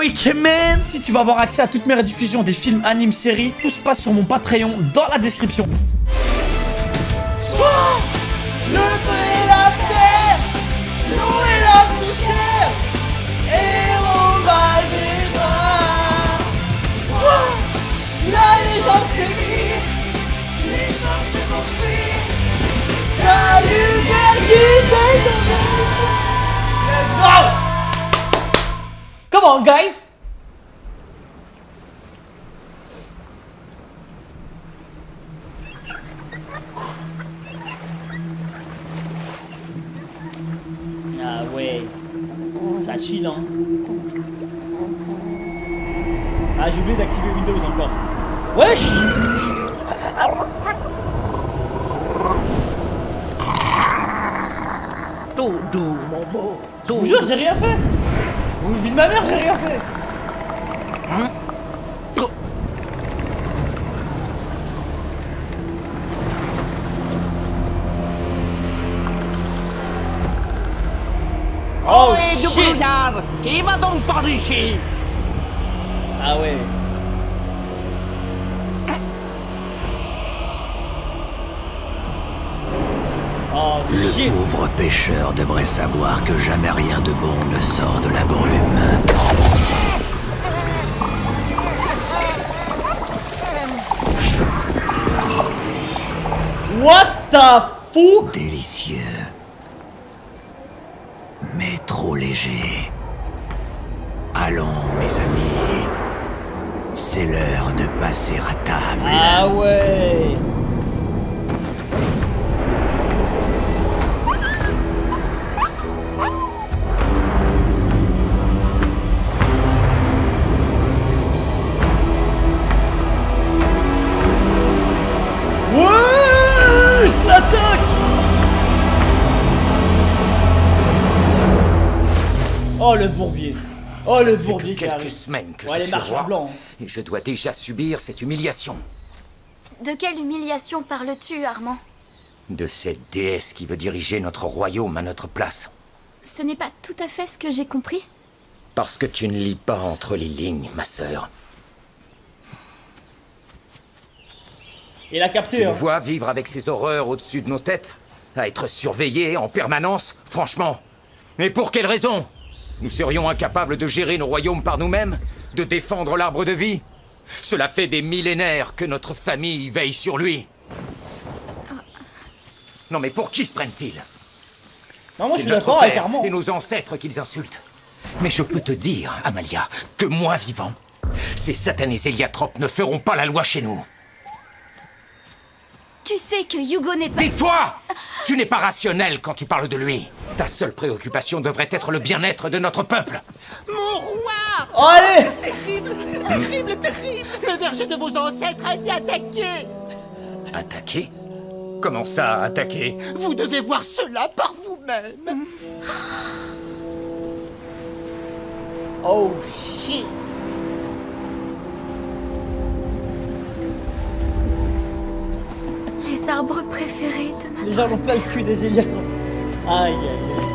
week man. Si tu veux avoir accès à toutes mes rediffusions des films, animes, séries, tout se passe sur mon Patreon dans la description. Soit le feu et la terre, l'eau et la poussière, et on va les voir. Soit la légende s'écrit, les gens se construisent. Salut Let's go! Come on, guys! Ah ouais, ça chill hein. Ah j'ai oublié d'activer Windows encore. Wesh! Tout doux, mon beau. Je vous jure, j'ai rien fait. Vous vie de ma mère, j'ai rien fait. Oh du shit! brouillard. Qui va donc par ici? Ah ouais. Oh Le shit! pauvre pêcheur devrait savoir que jamais rien de bon ne sort de la brume. What the fuck? Délicieux. Mais trop léger. Allons, mes amis. C'est l'heure de passer à table. Ah ouais. Ouais, je l'attaque. Oh le bourbier. Oh le Ça fait bourbier que qui arrive. quelques semaines que Ouais, je les suis marchands roi, blancs. et je dois déjà subir cette humiliation. De quelle humiliation parles-tu, Armand? De cette déesse qui veut diriger notre royaume à notre place. Ce n'est pas tout à fait ce que j'ai compris. Parce que tu ne lis pas entre les lignes, ma sœur. Il a Tu capté nous hein. vois vivre avec ces horreurs au-dessus de nos têtes, à être surveillés en permanence, franchement. Mais pour quelle raison? Nous serions incapables de gérer nos royaumes par nous-mêmes, de défendre l'arbre de vie. Cela fait des millénaires que notre famille veille sur lui. Non mais pour qui se prennent-ils? Non, moi je C'est suis notre d'accord avec père Armand. et nos ancêtres qu'ils insultent. Mais je peux te dire, Amalia, que moi vivant, ces satanés héliatropes ne feront pas la loi chez nous. Tu sais que Hugo n'est pas... Tais-toi! Tu n'es pas rationnel quand tu parles de lui. Ta seule préoccupation devrait être le bien-être de notre peuple. Mon roi! Oh, allez! Terrible, terrible! Le verger de vos ancêtres a été attaqué! Attaquer? Comment ça, attaquer? Vous devez voir cela par vous-même! Oh shit! Les arbres préférés de Les notre... gens ont plein le cul des héliatropes. Aïe aïe aïe.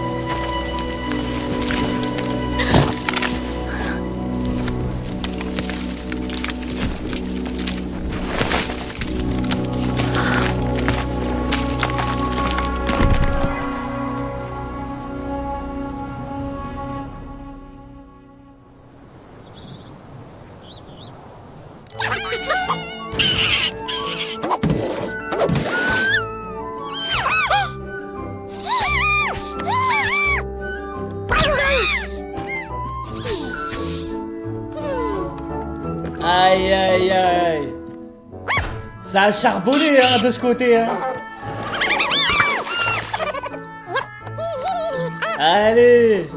Aïe aïe aïe. Ça a charbonné hein, de ce côté hein. Allez.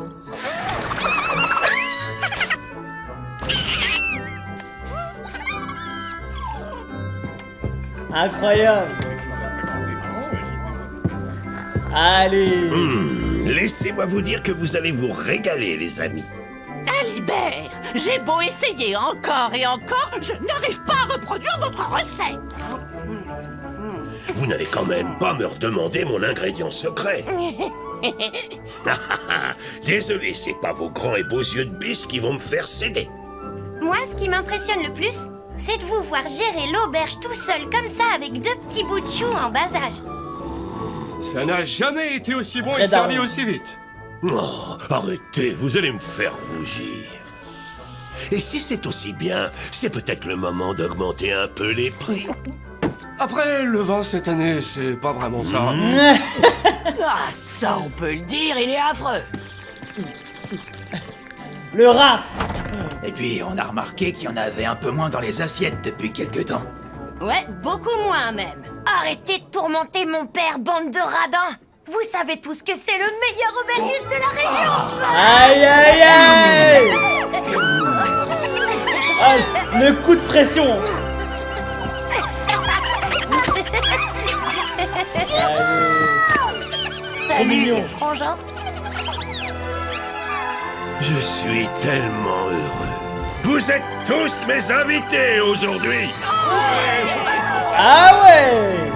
Incroyable. Allez. Laissez-moi vous dire que vous allez vous régaler, les amis. Alibert, j'ai beau essayer encore et encore, je n'arrive pas à reproduire votre recette. vous n'allez quand même pas me redemander mon ingrédient secret. Désolé, c'est pas vos grands et beaux yeux de bis qui vont me faire céder. Moi, ce qui m'impressionne le plus, c'est de vous voir gérer l'auberge tout seul comme ça avec 2 petits bouts de chou en bas âge. Ça n'a jamais été aussi bon Très et servi daron. aussi vite. Oh, arrêtez, vous allez me faire rougir. Et si c'est aussi bien, c'est peut-être le moment d'augmenter un peu les prix. Après, le vin cette année, c'est pas vraiment ça. Ah, ça, on peut le dire, il est affreux. Le rat. Et puis, on a remarqué qu'il y en avait un peu moins dans les assiettes depuis quelque temps. Ouais, beaucoup moins même. Arrêtez de tourmenter mon père, bande de radins. Vous savez tous que c'est le meilleur aubergiste de la région. Aïe aïe aïe. Ah, le coup de pression. Salut mignon. les frangins. Je suis tellement heureux. Vous êtes tous mes invités aujourd'hui. Ah ouais.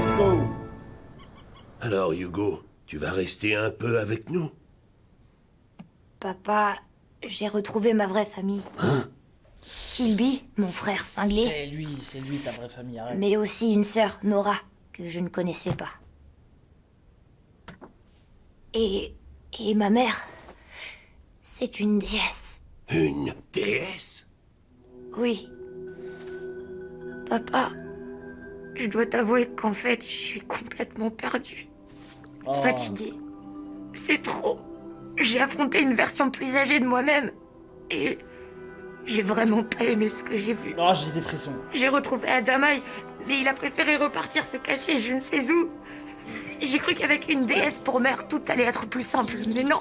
Let's go. Alors Hugo, tu vas rester un peu avec nous? Papa, j'ai retrouvé ma vraie famille. Kilby, mon frère cinglé, C'est lui ta vraie famille, arrête. mais aussi une sœur, Nora, que je ne connaissais pas. Et ma mère, c'est une déesse. Une déesse? Oui. Papa, je dois t'avouer qu'en fait, je suis complètement perdue. Oh. Fatiguée. C'est trop. J'ai affronté une version plus âgée de moi-même. Et j'ai vraiment pas aimé ce que j'ai vu. Oh, j'ai des frissons. J'ai retrouvé Adamaï, mais il a préféré repartir se cacher je ne sais où. J'ai cru qu'avec une déesse pour mère, tout allait être plus simple, mais non.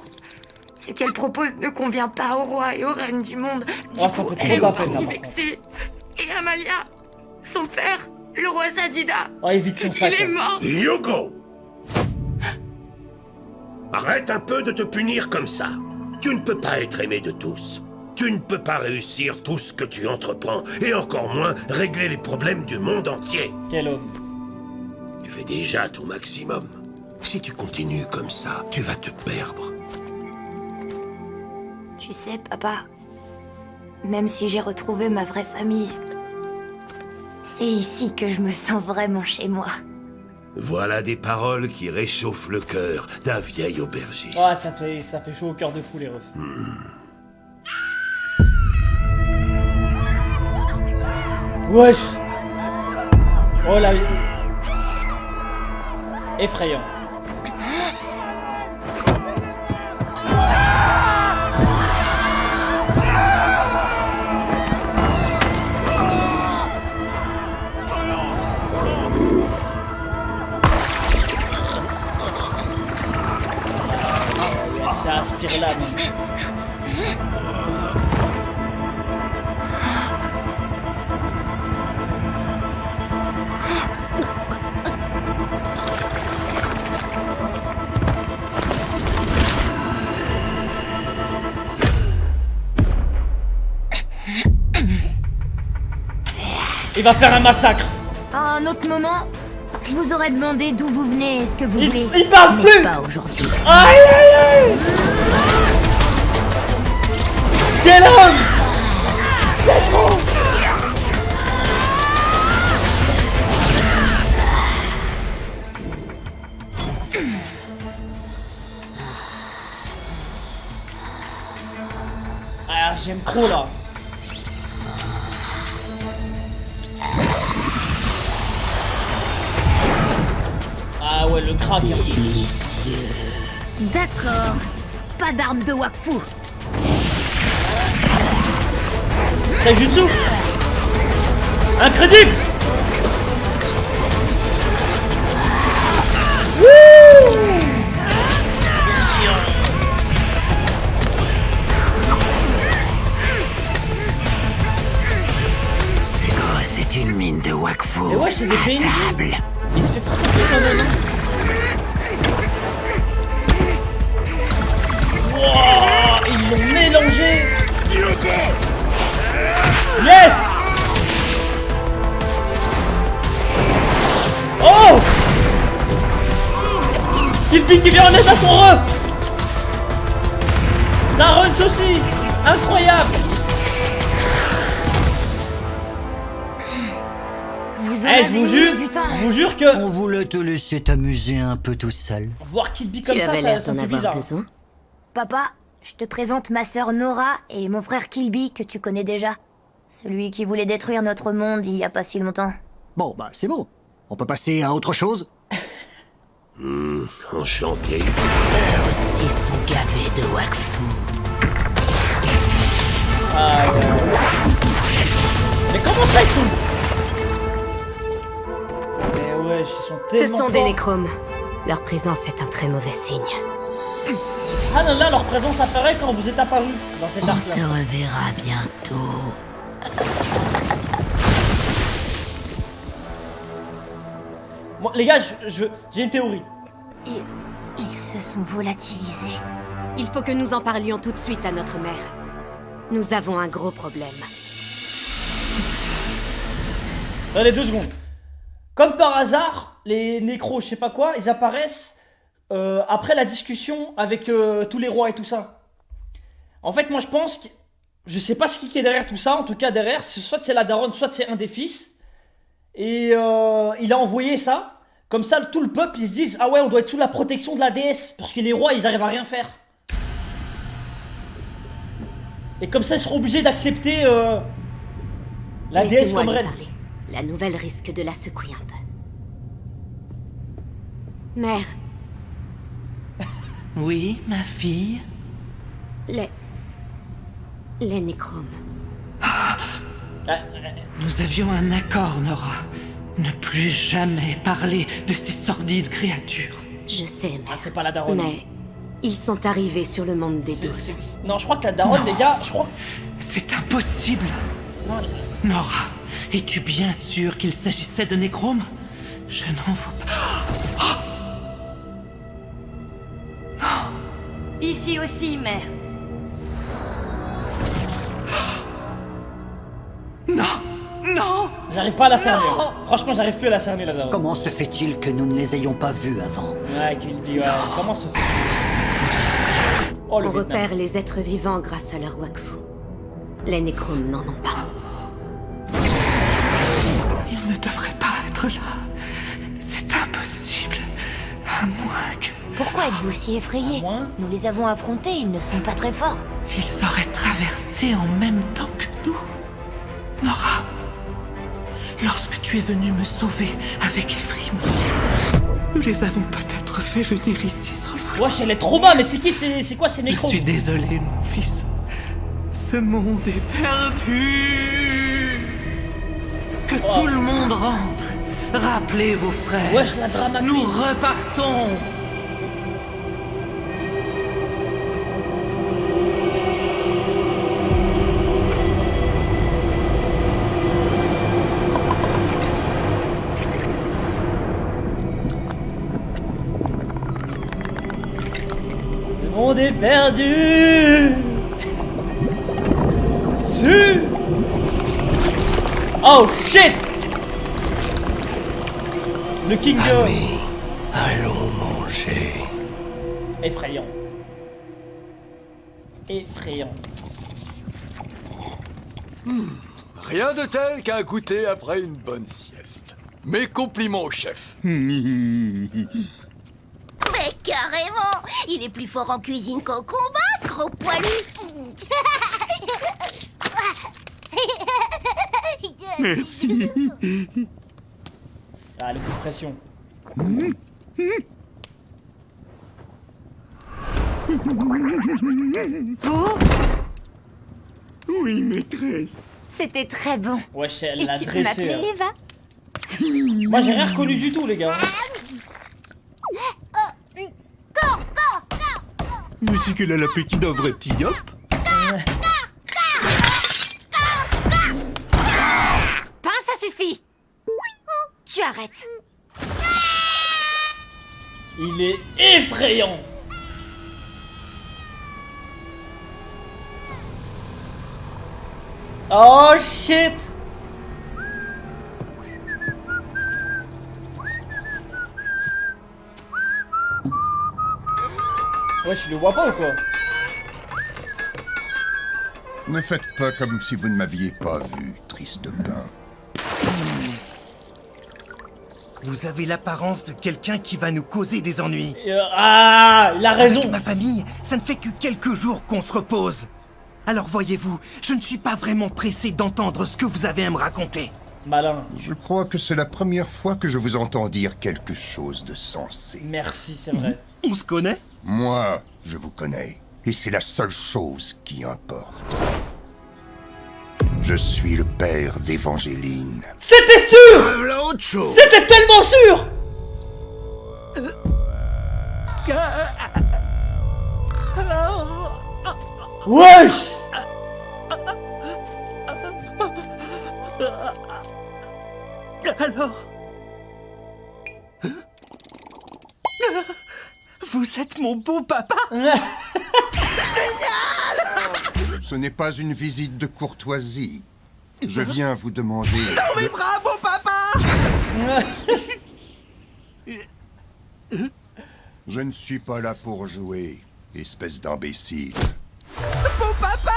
Ce qu'elle propose ne convient pas au roi et aux reines du monde. Oh, ça fait trop elle est de la peine, là, partie par contre. vexée. Et Amalia, son père, le roi Zadida, Oh, évite son sac. il est mort. Hugo! Arrête un peu de te punir comme ça. Tu ne peux pas être aimé de tous. Tu ne peux pas réussir tout ce que tu entreprends, et encore moins régler les problèmes du monde entier. Quel homme. Tu fais déjà ton maximum. Si tu continues comme ça, tu vas te perdre. Tu sais, papa, même si j'ai retrouvé ma vraie famille, c'est ici que je me sens vraiment chez moi. Voilà des paroles qui réchauffent le cœur d'un vieil aubergiste. Oh, ça fait chaud au cœur de fou, les refs. Wesh. Oh là. Effrayant. Ça aspire l'âme. Il va faire un massacre. À un autre moment, je vous aurais demandé d'où vous venez et ce que vous voulez. Il parle mais plus. pas aujourd'hui. Aïe aïe aïe. Quel homme. C'est trop. Ah, j'aime trop là. Ah ouais, le crâne. D'accord. Pas d'arme de Wakfu. Taijutsu. Incroyable. C'est quoi? C'est une mine de Wakfu. Et ouais, c'est des PNJ. Table. Il se fait fracasser quand même. Wouah, ils l'ont mélangé. Yes. Kid qui vient en aide à son ref. Ça runs aussi. Incroyable. Vous en Eh, avez je vous mis jure, du temps. je vous jure que On voulait te laisser t'amuser un peu tout seul. voir Kid Bee comme Tu ça, avais ça l'air me d'en fait avoir bizarre. besoin. Papa, je te présente ma sœur Nora et mon frère Kilby que tu connais déjà. Celui qui voulait détruire notre monde il y a pas si longtemps. Bon, bah c'est bon. On peut passer à autre chose? Enchanté. Eux aussi sont gavés de Wakfu. Ah, ouais. Mais comment ça ils sont... Mais ouais, ils sont Ce tellement sont des forts. nécromes. Leur présence est un très mauvais signe. Ah non, là, leur présence apparaît quand vous êtes apparu dans cet On se arc-là. reverra bientôt. Bon, les gars, j'ai une théorie. Ils se sont volatilisés. Il faut que nous en parlions tout de suite à notre mère. Nous avons un gros problème. Allez, 2 secondes. Comme par hasard, les nécros, je sais pas quoi, ils apparaissent après la discussion avec tous les rois et tout ça. En fait, moi je pense que... Je sais pas ce qui est derrière tout ça, en tout cas derrière, soit c'est la daronne, soit c'est un des fils. Et il a envoyé ça. Comme ça, tout le peuple, ils se disent, ah ouais, on doit être sous la protection de la déesse. Parce que les rois, ils arrivent à rien faire. Et comme ça, ils seront obligés d'accepter la déesse Laissez-moi comme lui reine. parler. La nouvelle risque de la secouer un peu. Mère, Oui, ma fille? les nécromes. Nous avions un accord, Nora. Ne plus jamais parler de ces sordides créatures. Je sais, Ah, mère. c'est pas la daronne. Mais ils sont arrivés sur le monde des douces. Non, je crois que la daronne, les gars, je crois... C'est impossible. Non, Nora, es-tu bien sûre qu'il s'agissait de nécromes? Je n'en vois pas. Ici aussi, mère. Non, non. j'arrive pas à la cerner. Franchement, j'arrive plus à la cerner, la daronne. Comment se fait-il que nous ne les ayons pas vus avant? Ouais, qu'il dit, ouais. Comment se fait... Oh, le On Vietnam. repère les êtres vivants grâce à leur Wakfu. Les nécromes n'en ont pas. Il ne devrait pas être là. C'est impossible. À moins que... Pourquoi êtes-vous si effrayés? À moins Nous les avons affrontés, ils ne sont pas très forts. Ils auraient traversé en même temps que nous. Nora, lorsque tu es venue me sauver avec Ephraim, nous les avons peut-être fait venir ici sans le vouloir. Wesh, elle est trop bas, mais c'est qui? C'est quoi ces Je nécros? suis désolé, mon fils. Ce monde est perdu. Que tout le monde rentre. Rappelez vos frères. Wesh, la drama Nous queen. repartons. Le monde est perdu. Su. Oh shit. Le King Allons manger. Effrayant. Effrayant. Rien de tel qu'un goûter après une bonne sieste. Mes compliments au chef. Mais carrément! Il est plus fort en cuisine qu'au combat, ce gros poilu! Merci. Ah, le coup de pression. Vous, Oui, maîtresse. c'était très bon. Wesh, elle Et l'a tu peux dressé. m'appeler Hein. Eva? Moi, j'ai rien reconnu du tout, les gars. Mais c'est qu'elle a l'appétit d'un vrai petit yop. Pain, ça suffit. Tu arrêtes. Il est effrayant. Oh shit. Ouais, je le vois pas ou quoi? Ne faites pas comme si vous ne m'aviez pas vu, triste pain. Vous avez l'apparence de quelqu'un qui va nous causer des ennuis. Ah, il a raison. Avec ma famille, ça ne fait que quelques jours qu'on se repose. Alors voyez-vous, je ne suis pas vraiment pressé d'entendre ce que vous avez à me raconter. Malin. Je crois que c'est la première fois que je vous entends dire quelque chose de sensé. Merci, c'est vrai. On se connaît? Moi, je vous connais. Et c'est la seule chose qui importe. Je suis le père d'Évangéline. C'était sûr! Voilà autre chose. C'était tellement sûr! Wesh! Alors... Vous êtes mon beau papa? Ce n'est pas une visite de courtoisie. Je viens vous demander... Non mais bravo papa! Je ne suis pas là pour jouer, espèce d'imbécile. Mon papa!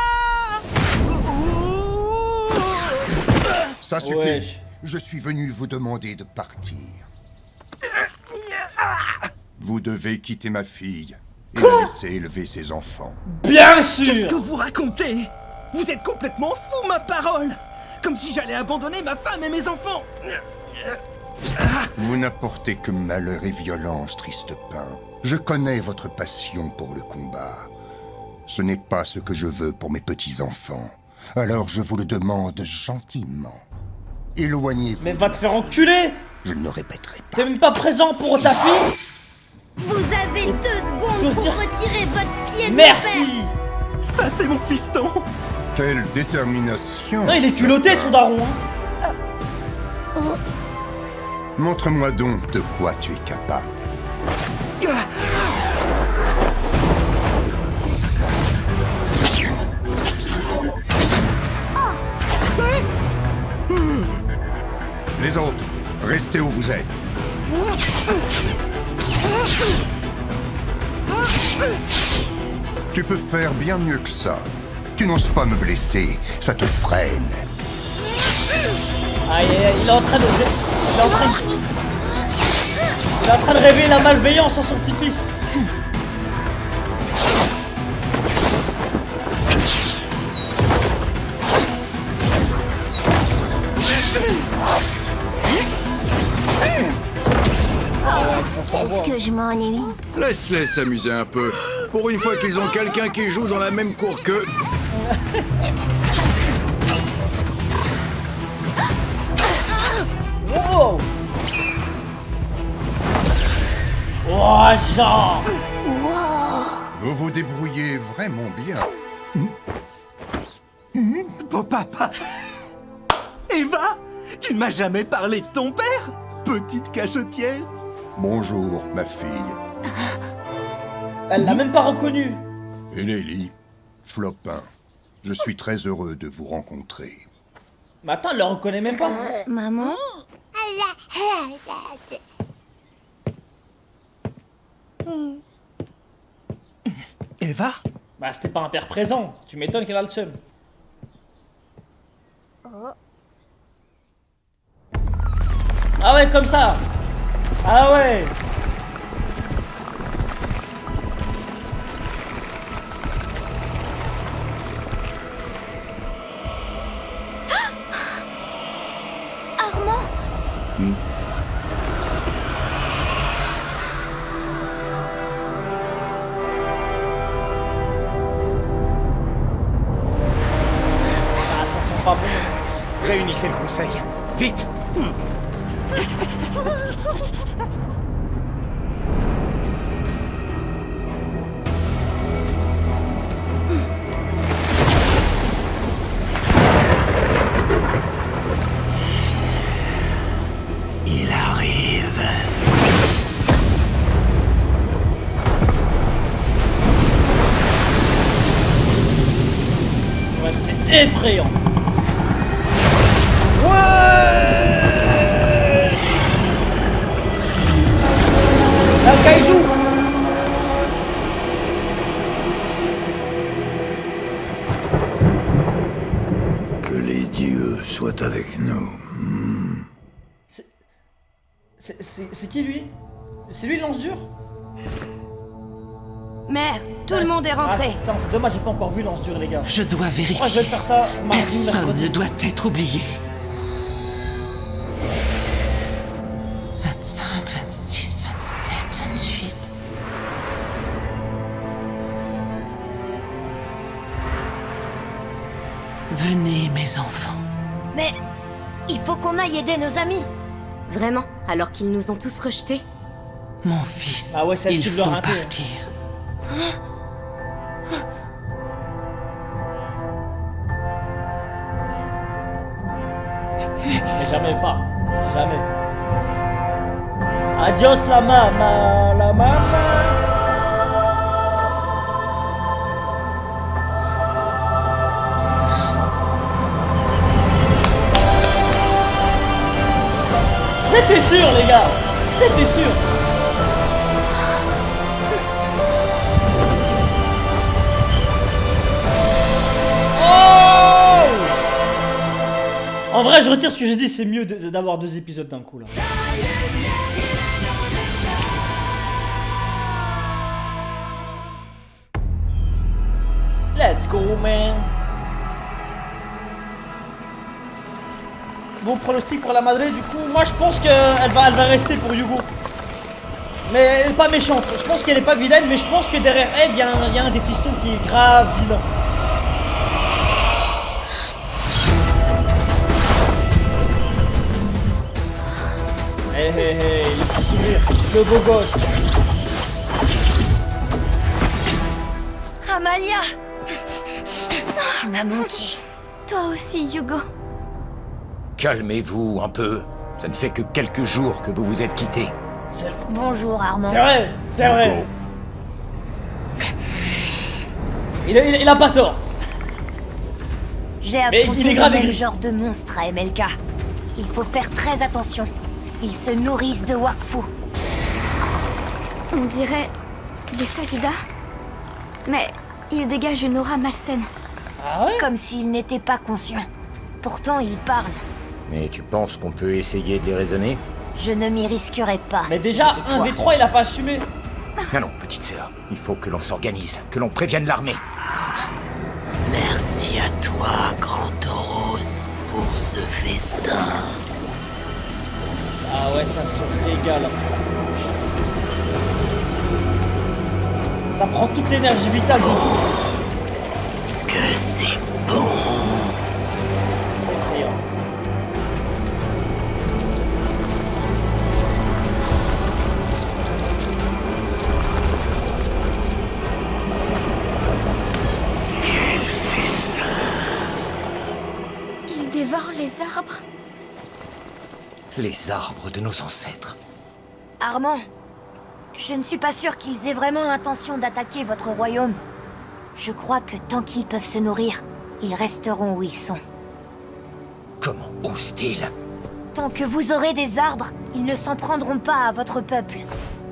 Ça suffit. Ouais. Je suis venu vous demander de partir. Vous devez quitter ma fille et la laisser élever ses enfants. Bien sûr! Qu'est-ce que vous racontez? Vous êtes complètement fou, ma parole! Comme si j'allais abandonner ma femme et mes enfants! Vous n'apportez que malheur et violence, triste pain. Je connais votre passion pour le combat. Ce n'est pas ce que je veux pour mes petits-enfants. Alors je vous le demande gentiment. Éloignez-vous. Mais va te faire enculer! Je ne le répéterai pas. T'es même pas présent pour ta fille? Vous avez 2 secondes pour retirer votre pied de Merci! mon père. Ça, c'est mon fiston! Quelle détermination! Non, il est culotté, son daron, hein. Montre-moi donc de quoi tu es capable. Les autres, restez où vous êtes. Tu peux faire bien mieux que ça. Tu n'oses pas me blesser, ça te freine. Aïe, aïe, aïe, il est en train de réveiller la malveillance en son petit-fils. Est-ce que je m'ennuie? Laisse-les s'amuser un peu. Pour une fois qu'ils ont quelqu'un qui joue dans la même cour qu'eux. Wow! Oh, genre! Vous vous débrouillez vraiment bien. Beau papa! Eva, tu ne m'as jamais parlé de ton père, petite cachotière? Bonjour, ma fille. Elle l'a même pas reconnu. Et Nelly, Flopin, je suis très heureux de vous rencontrer. Mais attends, elle le reconnaît même pas. Maman? Eva? Bah, c'était pas un père présent. Tu m'étonnes qu'elle a le seum. Ah ouais, comme ça. Ah ouais. Armand! Ah, ça sent pas bon. Réunissez le conseil, vite! Il arrive. Ouais, c'est effrayant. Ouais. La kaiju. soit avec nous. C'est qui lui? C'est lui le lance-dur? Mère, tout le monde est rentré. Putain, c'est dommage, j'ai pas encore vu lance-dur, les gars. Je dois vérifier. Je vais faire ça mardi, Personne mercredi. ne doit être oublié. 25, 26, 27, 28. Venez, mes enfants. Mais il faut qu'on aille aider nos amis. Vraiment? Alors qu'ils nous ont tous rejetés? Mon fils, Ah ouais, ça il esquive faut leur raté. partir. Mais jamais pas. Jamais. Adios la mama, la mama. C'était sûr, les gars. C'était sûr. En vrai, je retire ce que j'ai dit, c'est mieux d'avoir 2 épisodes d'un coup là. Let's go, man. Bon pronostic pour la Madrid, du coup, moi je pense qu'elle va rester pour Hugo. Mais elle est pas méchante, je pense qu'elle est pas vilaine, mais je pense que derrière elle, il y a un des pistons qui est grave vilain. Hé hé hé, le petit sourire, le beau gosse. Amalia, tu m'as manqué. Toi aussi, Hugo. Calmez-vous un peu. Ça ne fait que quelques jours que vous vous êtes quittés. Bonjour Armand. C'est vrai, c'est vrai. Il a pas tort. J'ai Mais affronté il est le grave même aigri. genre de monstre à MLK. Il faut faire très attention. Ils se nourrissent de Wakfu. On dirait des Sadida. Mais ils dégagent une aura malsaine. Ah ouais? Comme s'ils n'étaient pas conscients. Pourtant, ils parlent. Mais tu penses qu'on peut essayer de les raisonner? Je ne m'y risquerai pas. Mais si déjà, j'étais un toi. V3, il a pas assumé. Non, non, petite sœur. Il faut que l'on s'organise, que l'on prévienne l'armée. Merci à toi, Grand Tauros, pour ce festin. Ah ouais, ça se régale. Ça prend toute l'énergie vitale. Que c'est bon. Effrayant. Quel festin. Ils dévorent les arbres. Les arbres de nos ancêtres. Armand, je ne suis pas sûre qu'ils aient vraiment l'intention d'attaquer votre royaume. Je crois que tant qu'ils peuvent se nourrir, ils resteront où ils sont. Comment osent-ils? Tant que vous aurez des arbres, ils ne s'en prendront pas à votre peuple.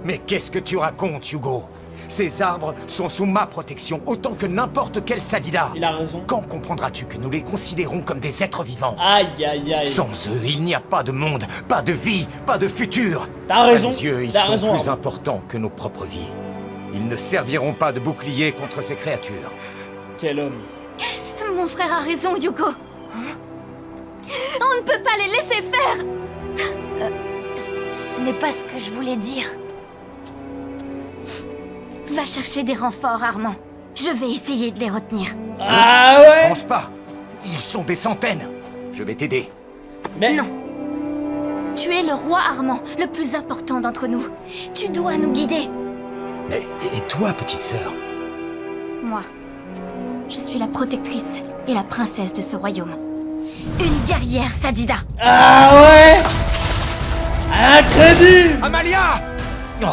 Mais qu'est-ce que tu racontes, Hugo? Ces arbres sont sous ma protection autant que n'importe quel Sadida. Il a raison. Quand comprendras-tu que nous les considérons comme des êtres vivants? Aïe aïe aïe. Sans eux, il n'y a pas de monde, pas de vie, pas de futur. T'as raison. À nos yeux, ils T'as sont raison, plus Armand. importants que nos propres vies. Ils ne serviront pas de bouclier contre ces créatures. Quel homme. Mon frère a raison, Hugo. On ne peut pas les laisser faire. Ce n'est pas ce que je voulais dire. Va chercher des renforts, Armand. Je vais essayer de les retenir. Ah ouais. Pense pas. Ils sont des centaines. Je vais t'aider. Mais non. Tu es le roi Armand, le plus important d'entre nous. Tu dois nous guider. Et toi, petite sœur? Moi, je suis la protectrice et la princesse de ce royaume. Une guerrière Sadida. Ah ouais. Incroyable. Amalia! Oh,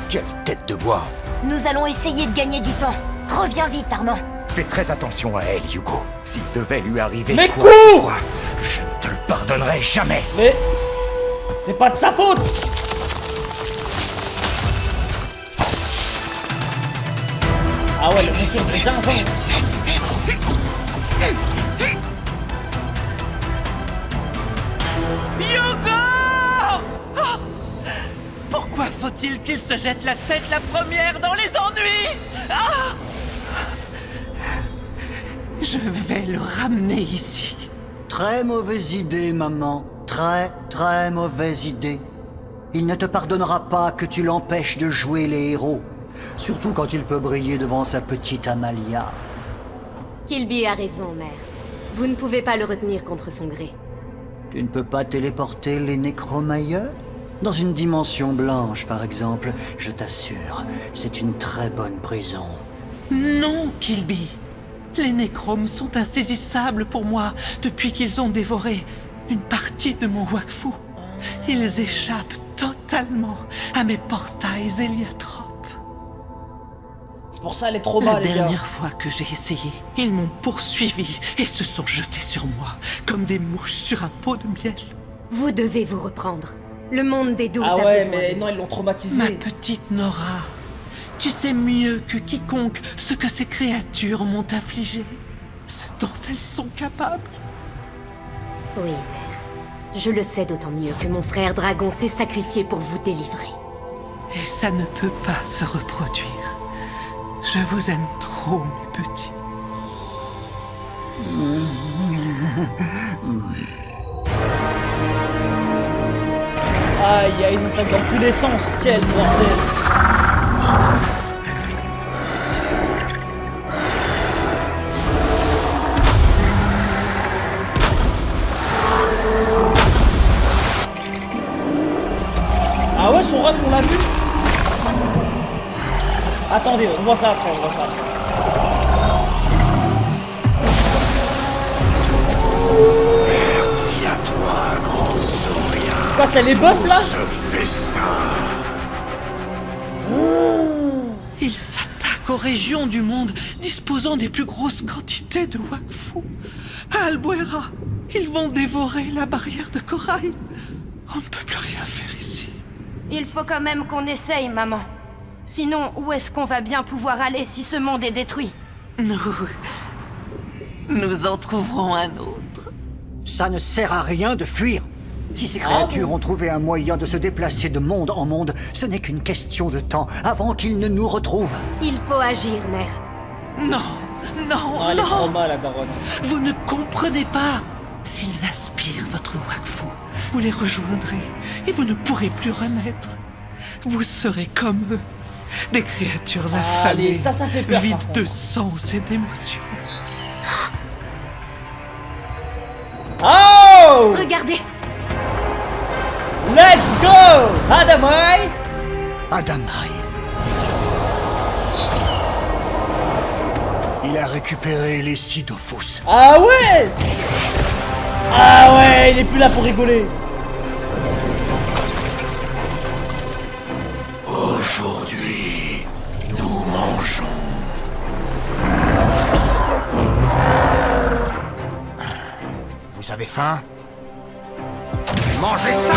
quelle tête de bois. Nous allons essayer de gagner du temps. Reviens vite, Armand. Fais très attention à elle, Hugo. S'il devait lui arriver Mais quoi que ce cours! soit, je ne te le pardonnerai jamais. Mais c'est pas de sa faute. Ah ouais, le monture de zinzin. qu'il se jette la tête la première dans les ennuis. Ah! Je vais le ramener ici. Très mauvaise idée, maman. Très mauvaise idée. Il ne te pardonnera pas que tu l'empêches de jouer les héros. Surtout quand il peut briller devant sa petite Amalia. Kilby a raison, mère. Vous ne pouvez pas le retenir contre son gré. Tu ne peux pas téléporter les nécromailleurs? Dans une dimension blanche, par exemple, je t'assure, c'est une très bonne prison. Non, Kilby. Les nécromes sont insaisissables pour moi depuis qu'ils ont dévoré une partie de mon Wakfu. Ils échappent totalement à mes portails héliotropes. C'est pour ça elle est trop bas, les La gars. dernière fois que j'ai essayé, ils m'ont poursuivi et se sont jetés sur moi comme des mouches sur un pot de miel. Vous devez vous reprendre. Le monde des douze Ah a ouais, besoin mais de non, ils l'ont traumatisé. Ma petite Nora, tu sais mieux que quiconque ce que ces créatures m'ont infligé, ce dont elles sont capables. Oui, mère. Je le sais d'autant mieux que mon frère dragon s'est sacrifié pour vous délivrer. Et ça ne peut pas se reproduire. Je vous aime trop, mes petits. Aïe, aïe, ils nous attaquent dans tous les sens. Quel bordel. Ah ouais, son ref, on l'a vu. Attendez, on voit ça après, on voit ça après. Merci à toi, grand saurien. Quoi, c'est les boss là? Ce festin. Ils s'attaquent aux régions du monde disposant des plus grosses quantités de Wakfu. À Albuera, ils vont dévorer la barrière de corail. On ne peut plus rien faire ici. Il faut quand même qu'on essaye, maman. Sinon, où est-ce qu'on va bien pouvoir aller si ce monde est détruit? Nous en trouverons un autre. Ça ne sert à rien de fuir. Si ces créatures ont trouvé un moyen de se déplacer de monde en monde, ce n'est qu'une question de temps avant qu'ils ne nous retrouvent. Il faut agir, mère. Non, Ah, elle est trop mal, la baronne. Vous ne comprenez pas. S'ils aspirent votre Wakfu, vous les rejoindrez et vous ne pourrez plus renaître. Vous serez comme eux, des créatures affamées, Allez, ça fait peur, vides par de contre. sens et d'émotions. Oh! Regardez! Let's go! Adamai! Adamai. Il a récupéré les Sidophos. Ah ouais! Ah ouais, il est plus là pour rigoler. Aujourd'hui, nous mangeons. Vous avez faim? Mangez ça!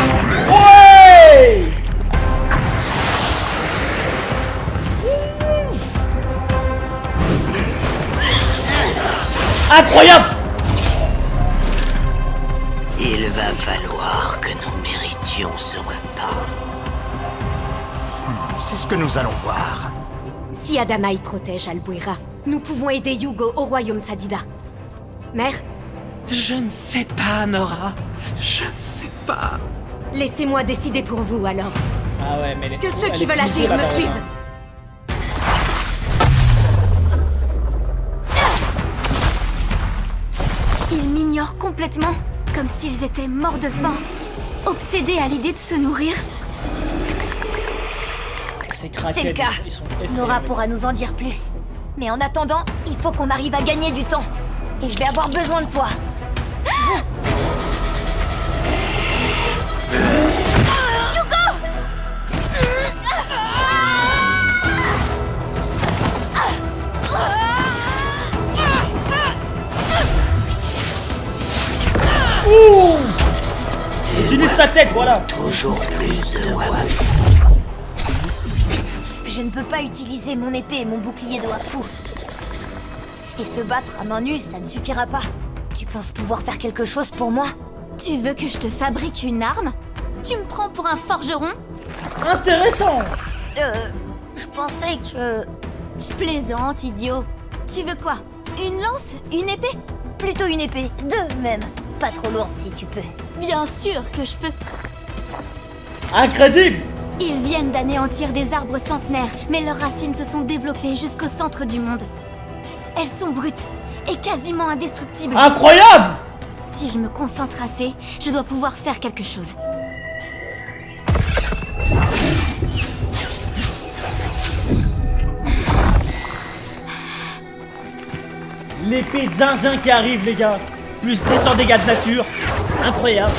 Ouais! Incroyable! Il va falloir que nous méritions ce repas. C'est ce que nous allons voir. Si Adamai protège Albuera, nous pouvons aider Yugo au royaume Sadida. Mère, Je ne sais pas, Nora. Je ne sais pas. laissez-moi décider pour vous alors. Ah ouais, mais elle est Que trop- ceux elle qui est veulent flippée, agir la me baronne, suivent. hein. Ils m'ignorent complètement, comme s'ils étaient morts de faim, obsédés à l'idée de se nourrir. C'est craqué. C'est le cas. Ils sont effrayés. Nora pourra nous en dire plus. Mais en attendant, il faut qu'on arrive à gagner du temps. Et je vais avoir besoin de toi. Ouh! Utilise ta tête, voilà. Toujours plus de Wakfu. Je ne peux pas utiliser mon épée et mon bouclier de Wakfu. Et se battre à main nue, ça ne suffira pas. Tu penses pouvoir faire quelque chose pour moi? Tu veux que je te fabrique une arme? Tu me prends pour un forgeron? Intéressant. Je pensais que... Je plaisante, idiot. Tu veux quoi? Une lance? Une épée? Plutôt une épée. 2 même. Pas trop lourde si tu peux. Bien sûr que je peux. Incroyable! Ils viennent d'anéantir des arbres centenaires, mais leurs racines se sont développées jusqu'au centre du monde. Elles sont brutes et quasiment indestructibles. Incroyable! Si je me concentre assez, je dois pouvoir faire quelque chose. L'épée de zinzin qui arrive, les gars. Plus 10 en dégâts de nature. Incroyable.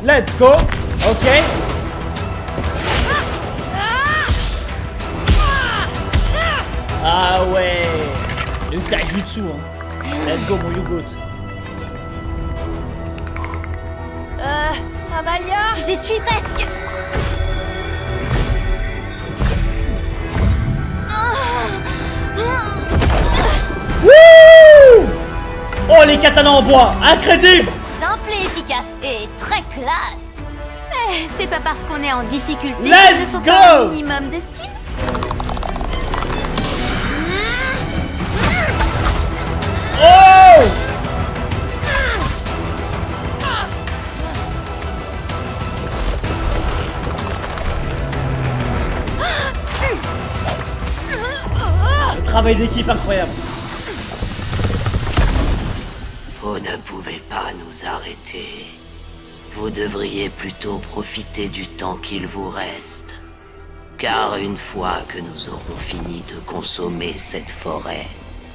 Let's go. Ok. Ah ouais. Le taijutsu, hein. Let's go, mon Yugot. Amalia! J'y suis presque. Wouh! Oh, les katanas en bois. Incroyable. Simple et efficace. Et très classe. Mais c'est pas parce qu'on est en difficulté qu'il Let's ne faut go! pas un minimum d'estime. Oh! Le travail d'équipe incroyable. Vous ne pouvez pas nous arrêter. Vous devriez plutôt profiter du temps qu'il vous reste. Car une fois que nous aurons fini de consommer cette forêt,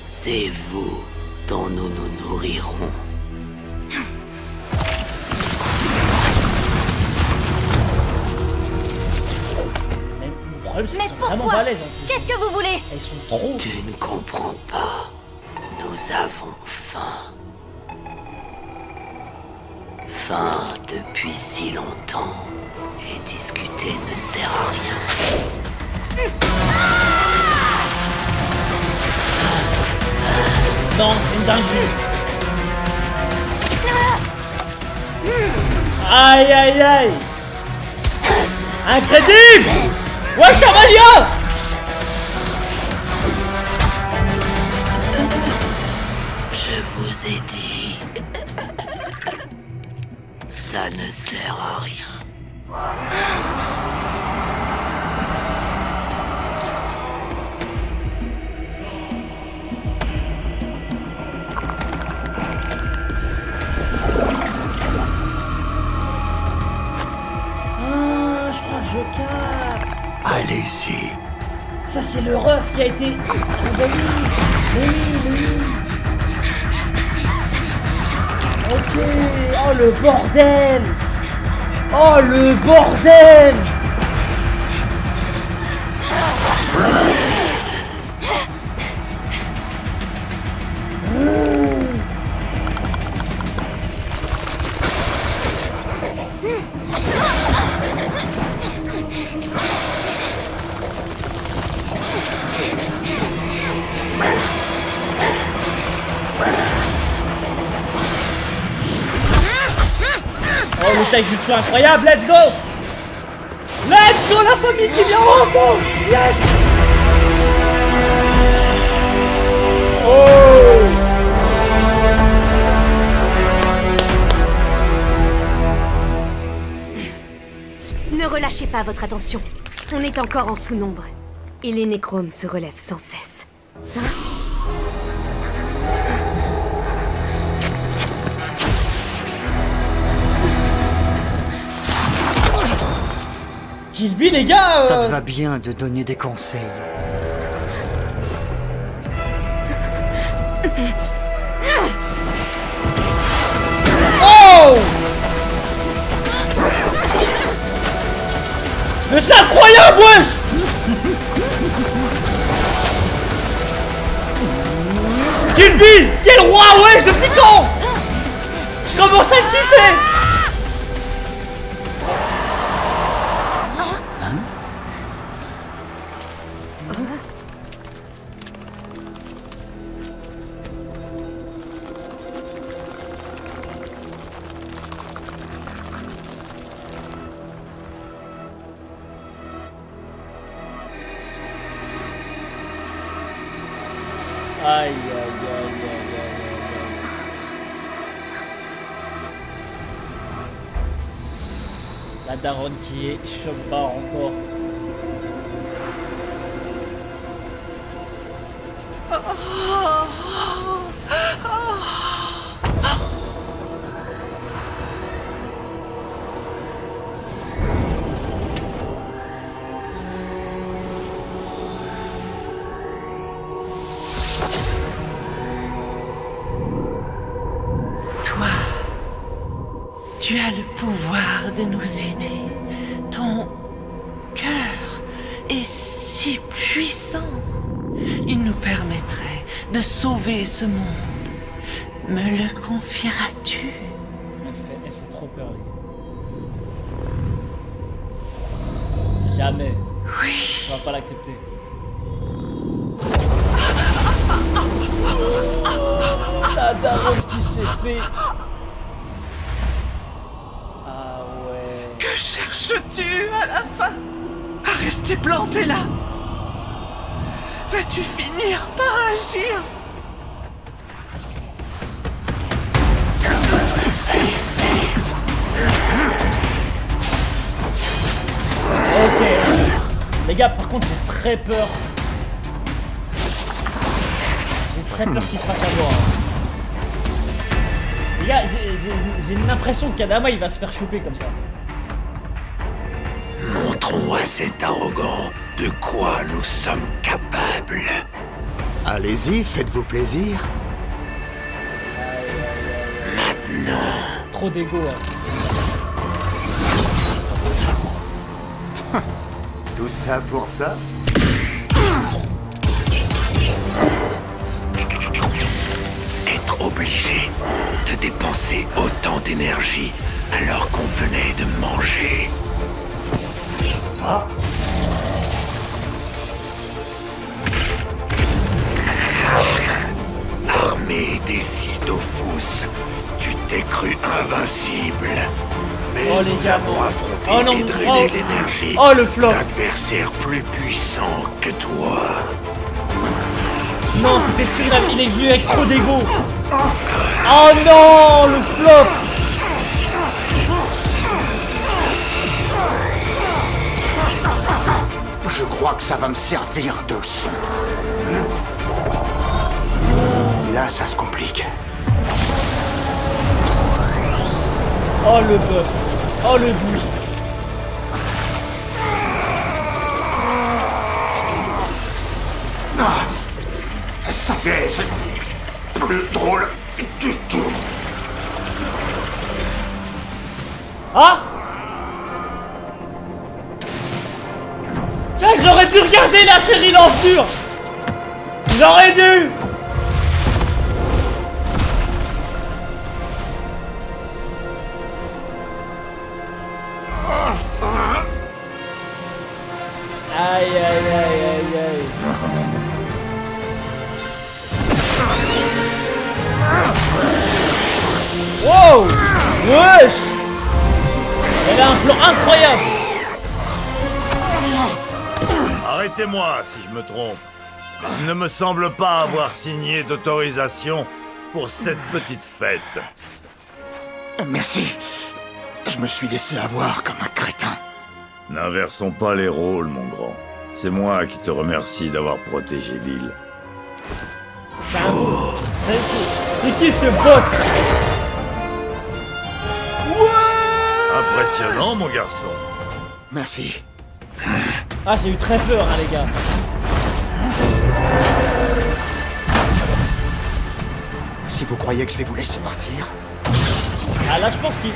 c'est vous dont nous nous nourrirons. Mais le problème, c'est Mais qu'ils sont vraiment pourquoi? balèzes en plus. Qu'est-ce que vous voulez? Ils sont trop. Tu ne comprends pas. Nous avons faim. Faim depuis si longtemps. Et discuter ne sert à rien. Non, c'est une dinguerie. Aïe aïe aïe. Incroyable. Wesh, Amalia. Je vous ai dit... Ça ne sert à rien. Ah, je crois que je capte. Allez-y. Ça, c'est le ref qui a été envahi. Oui. Ok. Oh, le bordel. Oh, le bordel. Oh, le taijutsu incroyable, let's go! Let's go, la famille qui vient en renfort! Yes! Oh! Ne relâchez pas votre attention. On est encore en sous-nombre. Et les nécromes se relèvent sans cesse. Kill Bill, les gars! Ça te va bien de donner des conseils. Oh! Mais c'est incroyable, wesh! Kill Bill! Quel roi, wesh! Depuis quand? Je commence à le kiffer! Aïe, aïe, aïe, aïe, aïe, aïe. La daronne qui est choc-barre encore. Toi, tu as le pouvoir de nous aider. Ton cœur est si puissant. Il nous permettrait de sauver ce monde. Me le confieras-tu? Elle fait trop peur, les gars. Jamais. Oui. On va pas l'accepter. La daronne qui s'est fait. Ah ouais. Que cherches-tu à la fin? À rester planté là? Vas-tu finir par agir? Ok. Les gars, par contre, j'ai très peur. J'ai très peur qu'il se fasse avoir. Les gars, j'ai l'impression qu'Adama il va se faire choper comme ça. Montrons à cet arrogant de quoi nous sommes capables. Allez-y, faites-vous plaisir. Maintenant. Trop d'ego. Hein. Tout ça pour ça? Être obligé de dépenser autant d'énergie alors qu'on venait de manger. Ah. Armé des Sidofous, tu t'es cru invincible. Mais oh, les nous gars, avons affronté et drainé l'énergie le flop d'adversaires plus puissants que toi. Non, c'était sûr, il est venu avec trop d'ego. Oh non, le flop. Je crois que ça va me servir de leçon. Là, ça se complique. Oh le bœuf. Oh le boost. Ah, ça y est, c'est plus drôle du tout. Ah, j'aurais dû regarder la série L'Enfure. J'aurais dû. Aïe aïe aïe aïe aïe. Wow. Wesh. Elle a un plan incroyable. Arrêtez-moi si je me trompe. Il ne me semble pas avoir signé d'autorisation pour cette petite fête. Merci. Je me suis laissé avoir comme un crétin. N'inversons pas les rôles, mon grand. C'est moi qui te remercie d'avoir protégé l'île. C'est qui ce boss? Impressionnant, mon garçon. Merci. Ah, j'ai eu très peur, hein, les gars. Si vous croyez que je vais vous laisser partir... Ah, là, je pense qu'il...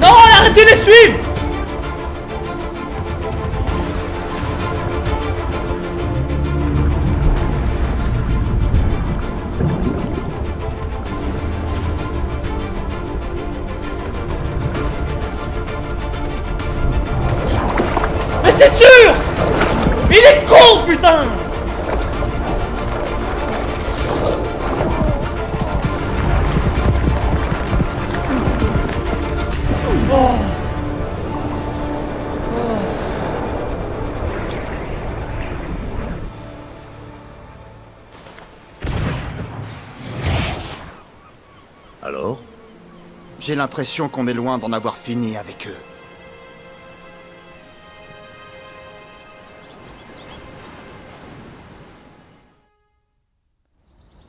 Non, arrêtez de les suivre. Mais c'est sûr. Il est con, putain. Oh. Alors? J'ai l'impression qu'on est loin d'en avoir fini avec eux.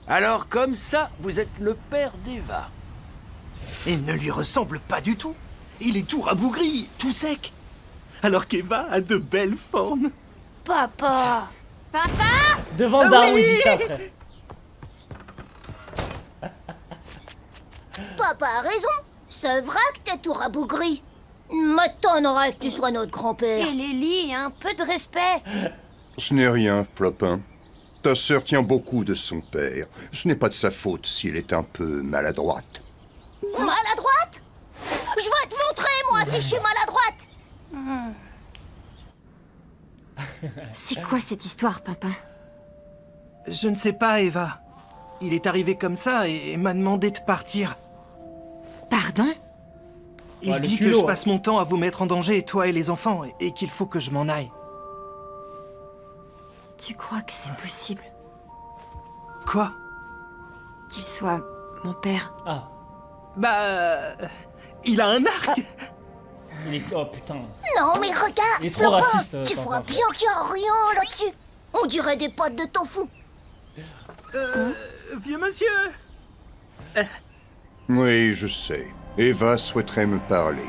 Alors comme ça, vous êtes le père d'Eva. Il ne lui ressemble pas du tout. Il est tout rabougri, tout sec. Alors qu'Eva a de belles formes. Papa! Papa! Devant Ah Daron, oui. il dit ça, frère. Papa a raison. C'est vrai que t'es tout rabougri. M'étonnerait que tu sois notre grand-père. Et Lily, un peu de respect. Ce n'est rien, Plopin. Ta sœur tient beaucoup de son père. Ce n'est pas de sa faute si elle est un peu maladroite. Maladroite? Je vais te montrer, moi, si je suis maladroite. C'est quoi cette histoire, Pimpin? Je ne sais pas, Eva. Il est arrivé comme ça et m'a demandé de partir. Pardon? Il Ouais, le dit culot, que je hein. passe mon temps à vous mettre en danger, toi et les enfants, et qu'il faut que je m'en aille. Tu crois que c'est possible Quoi? qu'il soit mon père? Ah, Il a un arc. il est... Oh putain. Non, mais regarde, Il est trop Plopin, raciste, tu Tintin. vois bien qu'il n'y a rien là-dessus. On dirait des potes de tofu. Vieux monsieur. Oui, je sais. Eva souhaiterait me parler.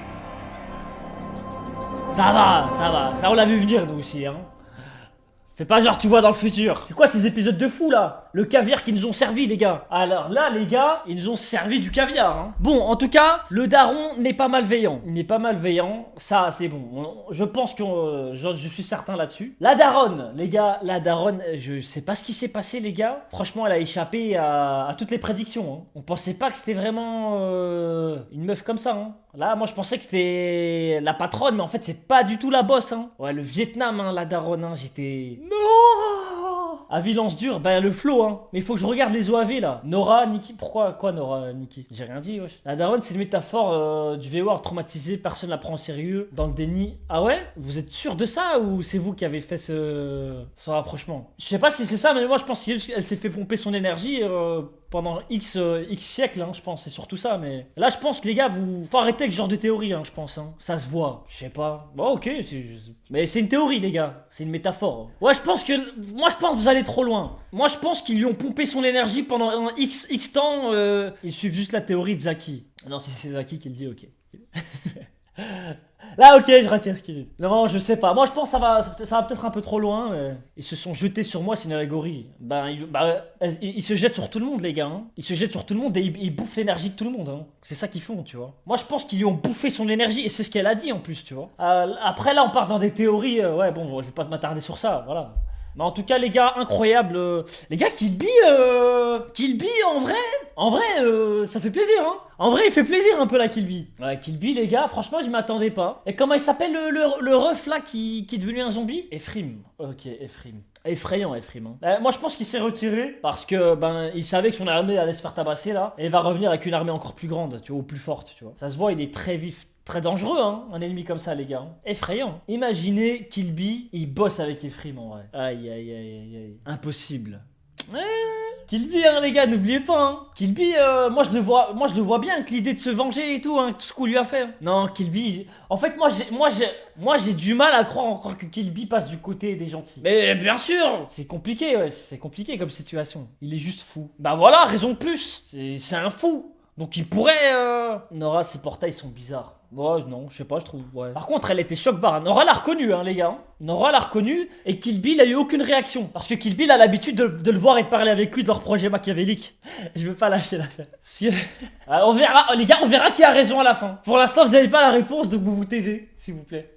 Ça va. Ça, on l'a vu venir, nous aussi, hein. Fais pas genre tu vois dans le futur. C'est quoi ces épisodes de fou là? Le caviar qu'ils nous ont servi les gars. Alors là les gars, ils nous ont servi du caviar hein. Bon en tout cas, le daron n'est pas malveillant. Il n'est pas malveillant, ça c'est bon. Je pense que je suis certain là-dessus. La daronne, les gars, la daronne, je sais pas ce qui s'est passé les gars. Franchement elle a échappé à toutes les prédictions hein. On pensait pas que c'était vraiment une meuf comme ça hein. Là moi je pensais que c'était la patronne mais en fait c'est pas du tout la boss hein. Ouais le Vietnam hein, la daronne hein, j'étais... Non. À Villance-Dure, ben le flow hein. Mais il faut que je regarde les OAV là. Nora, Nikki, pourquoi quoi Nora, Nikki? J'ai rien dit wesh. La daronne c'est une métaphore du VOR traumatisé, personne la prend au sérieux, dans le déni. Ah ouais? Vous êtes sûr de ça ou c'est vous qui avez fait ce rapprochement? Je sais pas si c'est ça mais moi je pense qu'elle s'est fait pomper son énergie pendant X siècles, hein, je pense, c'est surtout ça, mais... Là, je pense que les gars, faut arrêter avec ce genre de théorie, hein, je pense, hein. Ça se voit, je sais pas. Bon, ok, mais c'est une théorie, les gars, c'est une métaphore. Ouais, je pense que vous allez trop loin. Moi, je pense qu'ils lui ont pompé son énergie pendant un X temps, ils suivent juste la théorie de Zaki. Non, si c'est Zaki qui le dit, ok. Là, ok, je retiens ce qu'il dit. Non, je sais pas. Moi, je pense que ça va peut-être un peu trop loin. Mais... Ils se sont jetés sur moi, c'est une allégorie. Ils se jettent sur tout le monde, les gars. Hein. Ils se jettent sur tout le monde et ils bouffent l'énergie de tout le monde. Hein. C'est ça qu'ils font, tu vois. Moi, je pense qu'ils lui ont bouffé son énergie et c'est ce qu'elle a dit en plus, tu vois. Après, là, on part dans des théories. Ouais, bon, je vais pas m'attarder sur ça, voilà. Mais en tout cas, les gars, incroyable. Les gars, Kill Bill, en vrai, ça fait plaisir, hein. En vrai, il fait plaisir un peu la Kill Bill. Ouais, Kill Bill, les gars, franchement, je m'attendais pas. Et comment il s'appelle le ref là qui est devenu un zombie? Ephraim. Ok, Ephraim. Effrayant, Ephraim. Hein. Moi, je pense qu'il s'est retiré parce que il savait que son armée allait se faire tabasser là et il va revenir avec une armée encore plus grande, tu vois, ou plus forte, tu vois. Ça se voit, il est très vif. Très dangereux, hein, un ennemi comme ça, les gars. Effrayant. Imaginez Kill Bill, il bosse avec Ephraim, en vrai. Aïe. Impossible. Kill Bill, hein, les gars, n'oubliez pas, hein. Kill Bill, moi je le vois bien avec l'idée de se venger et tout, hein, tout ce qu'on lui a fait. Non, Kill Bill, en fait, moi j'ai du mal à croire encore que Kill Bill passe du côté des gentils. Mais bien sûr, c'est compliqué, ouais, c'est compliqué comme situation. Il est juste fou. Bah voilà, raison de plus. C'est un fou. Donc il pourrait... Nora, ses portails sont bizarres. Ouais, non, je sais pas, je trouve, ouais. Par contre, elle était choc-barre. Nora l'a reconnu, hein, les gars. Nora l'a reconnu, et Kill Bill a eu aucune réaction. Parce que Kill Bill a l'habitude de le voir et de parler avec lui de leur projet machiavélique. Je veux pas lâcher l'affaire. On verra, les gars, on verra qui a raison à la fin. Pour l'instant, vous n'avez pas la réponse, donc vous vous taisez, s'il vous plaît.